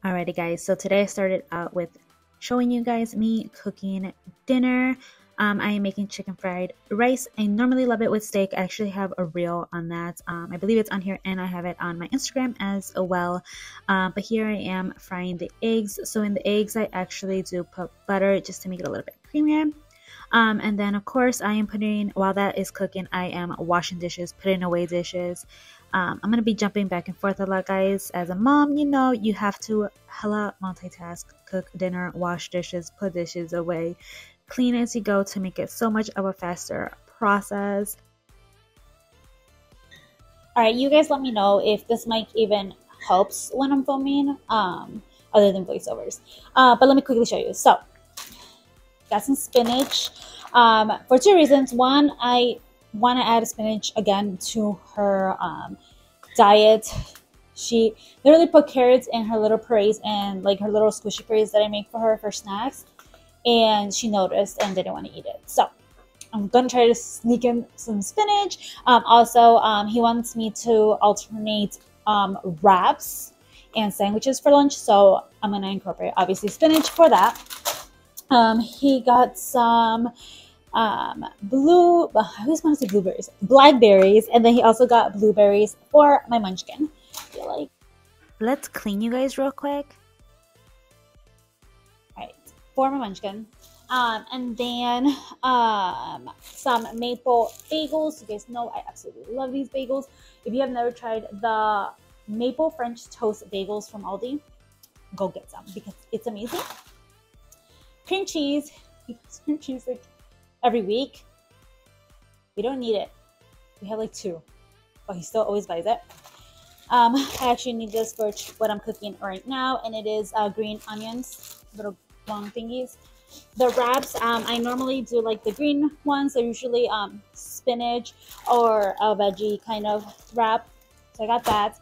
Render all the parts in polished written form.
Alrighty guys, so today I started out with showing you guys me cooking dinner. I am making chicken fried rice. I normally love it with steak. I actually have a reel on that. I believe it's on here and I have it on my Instagram as well. But here I am frying the eggs. So in the eggs I actually do put butter just to make it a little bit creamier. And then of course I am putting, while that is cooking, I am washing dishes, putting away dishes. I'm going to be jumping back and forth a lot, guys. As a mom, you know, you have to hella multitask, cook dinner, wash dishes, put dishes away, clean as you go to make it so much of a faster process. Alright, you guys let me know if this mic even helps when I'm filming, other than voiceovers. But let me quickly show you. So, got some spinach for two reasons. One, I want to add spinach again to her diet. She literally put carrots in her little purees and like her little squishy purees that I make for her for snacks, and she noticed and didn't want to eat it. So I'm gonna try to sneak in some spinach. Also, he wants me to alternate wraps and sandwiches for lunch, so I'm gonna incorporate obviously spinach for that. He got some I always want to say blueberries, blackberries, and then he also got blueberries for my munchkin. I feel like, let's clean you guys real quick. right, for my munchkin. And then some maple bagels. You guys know I absolutely love these bagels. If you have never tried the maple French toast bagels from Aldi, go get some because it's amazing. Cream cheese. He puts cream cheese like every week. We don't need it. We have like 2, but he still always buys it. I actually need this for what I'm cooking right now, and it is green onions, little long thingies. The wraps, I normally do like the green ones. They're usually spinach or a veggie kind of wrap. So I got that.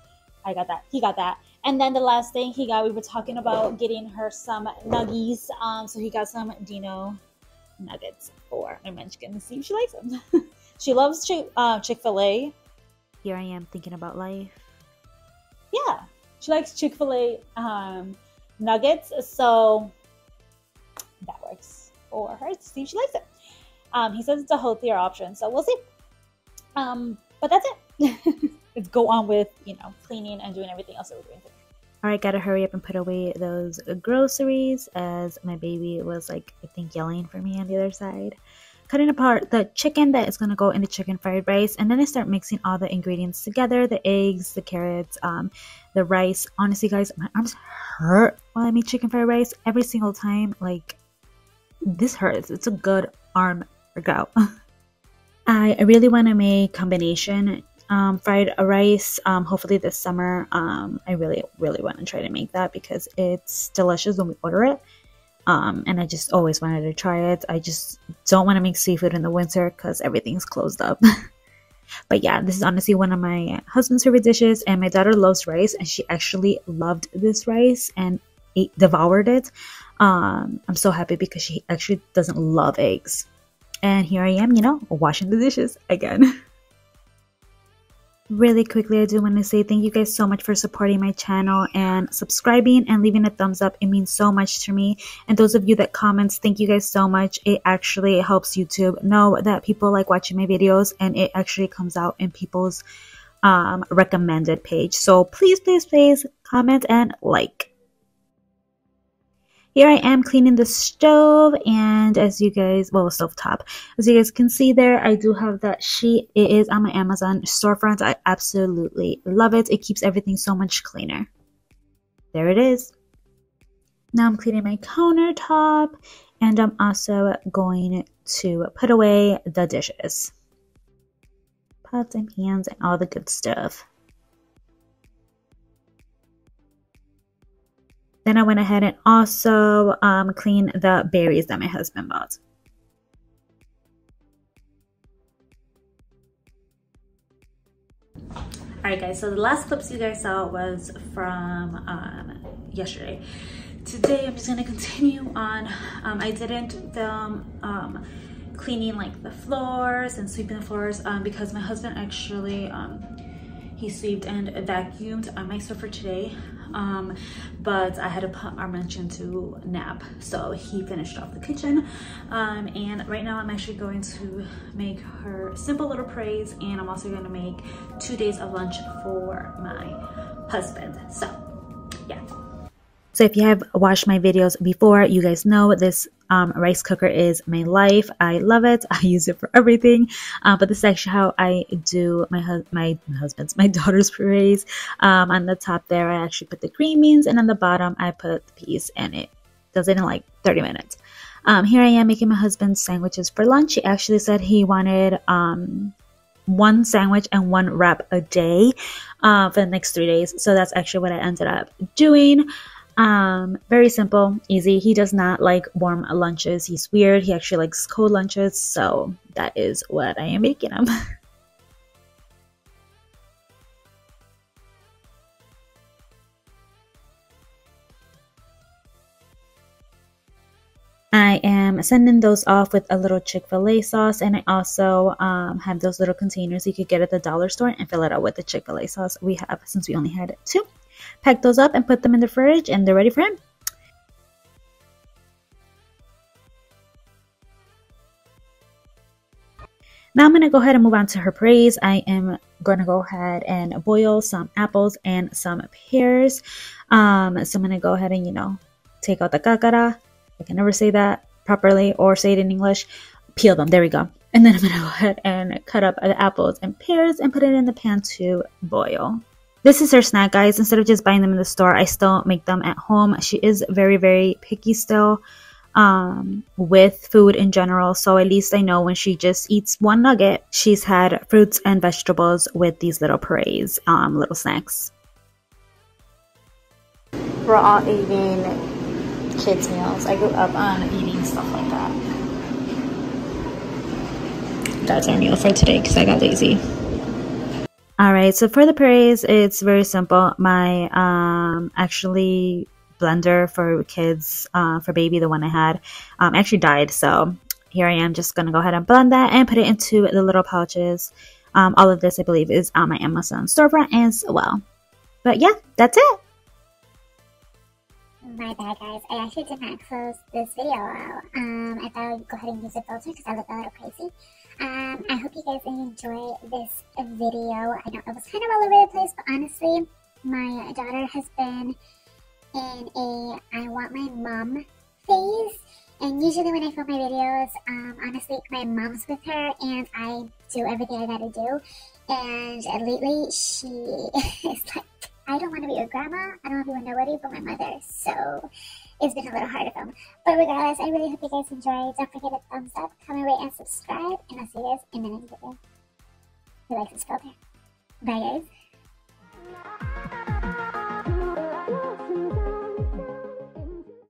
He got that. And then the last thing he got, we were talking about getting her some nuggies. So he got some Dino nuggets for my munchkin to see if she likes them. She loves Chick-fil-A. Here I am thinking about life. Yeah, she likes Chick-fil-A nuggets, so that works for her to see if she likes it. He says it's a healthier option, so we'll see. But that's it. Let's go on with, you know, cleaning and doing everything else that we're doing today. Alright, gotta hurry up and put away those groceries as my baby was like, I think, yelling for me on the other side. Cutting apart the chicken that is going to go in the chicken fried rice, and then I start mixing all the ingredients together, the eggs, the carrots, the rice. Honestly guys, my arms hurt while I make chicken fried rice every single time. Like, this hurts. It's a good arm workout. I really want to make combination fried rice, hopefully this summer. I really want to try to make that because it's delicious when we order it. And I just always wanted to try it. I just don't want to make seafood in the winter because everything's closed up. But yeah, this is honestly one of my husband's favorite dishes, and my daughter loves rice, and she actually loved this rice and devoured it. I'm so happy because she actually doesn't love eggs. And here I am, you know, washing the dishes again. Really quickly, I do want to say thank you guys so much for supporting my channel and subscribing and leaving a thumbs up. It means so much to me. And those of you that comment, thank you guys so much. It actually helps YouTube know that people like watching my videos, and it actually comes out in people's recommended page. So please comment and like. Here I am cleaning the stove, and as you guys, well, the stove top, as you guys can see there, I do have that sheet. It is on my Amazon storefront. I absolutely love it. It keeps everything so much cleaner. There it is. Now I'm cleaning my countertop, and I'm also going to put away the dishes. Pots and pans and all the good stuff. Then I went ahead and also cleaned the berries that my husband bought. Alright guys, so the last clips you guys saw was from yesterday. Today I'm just going to continue on. I didn't film cleaning like the floors and sweeping the floors because my husband actually he swept and vacuumed my stuff for today, but I had to put our munchkin to nap, so he finished off the kitchen. And right now I'm actually going to make her simple little praise, and I'm also going to make 2 days of lunch for my husband. So yeah. So if you have watched my videos before, you guys know this rice cooker is my life. I love it. I use it for everything. But this is actually how I do my daughter's purees. On the top there, I actually put the green beans, and on the bottom, I put the peas, and it does it in like 30 minutes. Here I am making my husband sandwiches for lunch. He actually said he wanted 1 sandwich and 1 wrap a day for the next 3 days. So that's actually what I ended up doing. Very simple, easy. He does not like warm lunches. He's weird. He actually likes cold lunches. So that is what I am making him. I am sending those off with a little Chick-fil-A sauce, and I also have those little containers you could get at the dollar store and fill it out with the Chick-fil-A sauce we have, since we only had 2. Pack those up and put them in the fridge, and they're ready for him. Now I'm going to go ahead and move on to her praise. I am going to go ahead and boil some apples and some pears. So I'm going to go ahead and, take out the cáscara. I can never say that properly or say it in English. Peel them. There we go. And then I'm going to go ahead and cut up the apples and pears and put it in the pan to boil. This is her snack, guys. Instead of just buying them in the store, I still make them at home. She is very, very picky still with food in general. So at least I know when she just eats 1 nugget, she's had fruits and vegetables with these little purees, little snacks. We're all eating kids' meals. I grew up on eating stuff like that. That's our meal for today because I got lazy. Alright, so for the purees, it's very simple. My actually blender for kids, for baby, the one I had, actually died. So here I am just going to go ahead and blend that and put it into the little pouches. All of this, I believe, is on my Amazon storefront as well. But yeah, that's it. My bad, guys. I actually did not close this video out. I thought I would go ahead and use a filter because I look a little crazy. I hope you guys enjoy this video. I know it was kind of all over the place, but honestly, my daughter has been in a I want my mom phase. And usually when I film my videos, honestly, my mom's with her and I do everything I gotta do. And lately, she is like, I don't want to be your grandma. I don't want to be with nobody but my mother. So it's been a little hard to film. But regardless, I really hope you guys enjoyed. Don't forget to thumbs up, comment, rate, and subscribe. And I'll see you guys in the next video. Who likes this filter? Bye, guys.